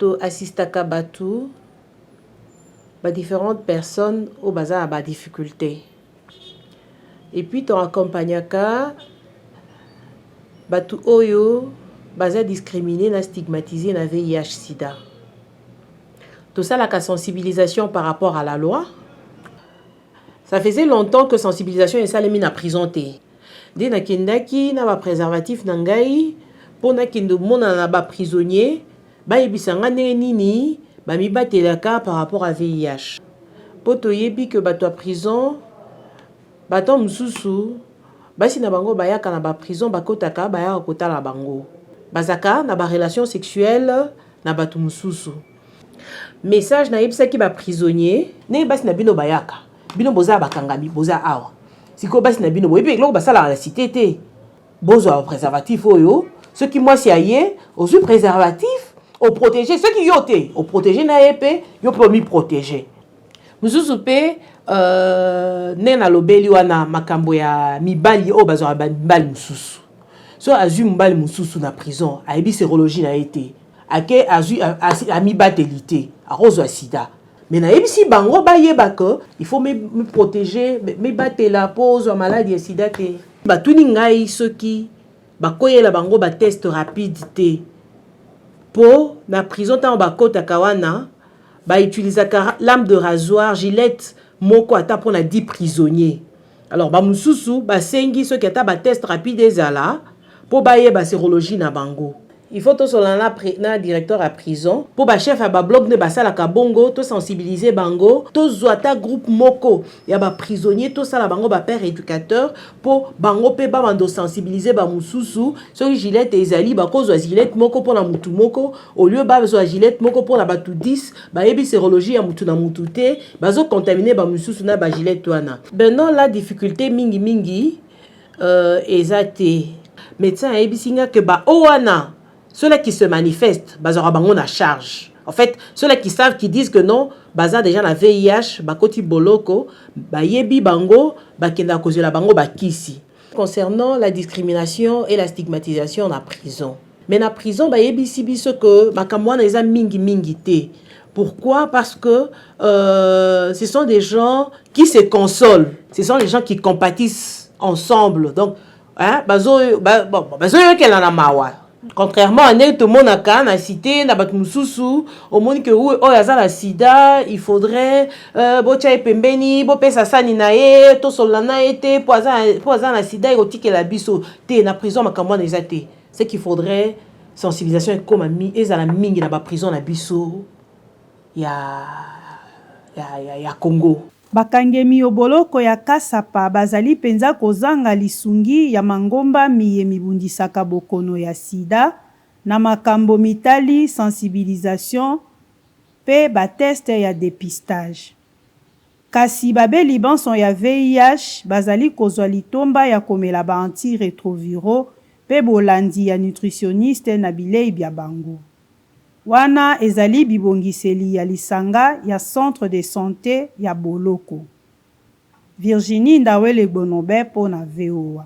to assistaka batu différentes personnes au bazar à difficulté. Et puis ton accompagnaka batu oyo baza discriminé na stigmatisé na VIH sida. Tout ça la sensibilisation par rapport à la loi. Ça faisait longtemps que sensibilisation et ça les mis en prison té. Dès na kendaki na ba préservatif na ngai pour na kendo mona na ba prisonnier ba yebisanga nini ba mi batelaka par rapport à VIH. Poto yebi que bato a prison bato mususu basi na bango bayaka na ba prison bakotaka bayaka kotala bango. Bazaka na ba relation sexuelle na bato mususu. Message na yebisa ki ba prisonnier ne basi na bino bayaka. Bino boza bakangami boza awa. Siko basi na bino boyebi eloko basala la cité té. Bozo a préservatif oyo. Ceux qui moi si aye au préservatif au protéger ceux qui yoté au protéger na épée yo promis protéger. Mususu pe nena lobeli wana makambo ya mibali o bazo ba mibali mususu. So azu mibali mususu na prison ayebi sérologie na été. Ake azu a mibatelité a rozo sida. Mais na yebi si bango ba yeba que il faut me protéger me batela pose maladie sida te. Ba tuni ngai soki ba koyela bango ba test rapide te. Po na prison ta ba kota kawana ba utilisaka lame de rasoir gilette moko ata pour na 10 prisonniers. Alors ba mususu ba sengi soki ata ba test rapide ezala po ba yeba sérologie na bango. Il faut to solana na directeur à prison pour ba chef à ba blog ne basala ka bongo to sensibiliser bango to zoata groupe moko ya ba prisonnier to sala bango ba père éducateur pour bango pe ba mando sensibiliser ba mususu so gilette ezali ba ko zo gilette moko pour na mutu moko au lieu ba zo gilette moko pour na ba tout 10 ba yebi sérologie ya mutu na mutu te ba zo contaminer ba mususu na ba gilette wana. Maintenant la difficulté mingi ezate médecin yebi singa que ba owana ceux-là qui se manifestent, bazara bango na charge. En fait, ceux-là qui savent, qui disent que non, baza déjà la VIH, bakoti boloko, ba yebi bango, bakenda cause la bango bakisi. Concernant la discrimination et la stigmatisation en prison. Mais na prison, ba yebi sibi ce que makamwana eza mingi te. Pourquoi? Parce que ce sont des gens qui se consolent. Ce sont des gens qui compatissent ensemble. Donc, hein, bazo qu'elle en a mawa. Contrairement à tout le monde a na cité na bat mususu au monde que o yaza la sida il faudrait bocha pembeni bo pesa sani na ye to solana été poison la sida érotique la biso té na prison makambo na ezate c'est qu'il faudrait sensibilisation comme ami ezala mingi na ba prison na biso ya Congo. Bakangemi oboloko ya kasapa bazali penza kozanga lisungi ya mangomba miye mibundisaka bokono ya sida na makambo mitali sensibilisation pe bateste ya dépistage. Kasi babeli banson ya VIH bazali kozwa litomba ya komela ba antirétroviraux pe bolandi ya nutritionniste na bilei bya bango. Wana ezali bibongiseli ya lisanga ya centre de santé ya Boloko. Virginie Ndawele Bonobe po na VOA.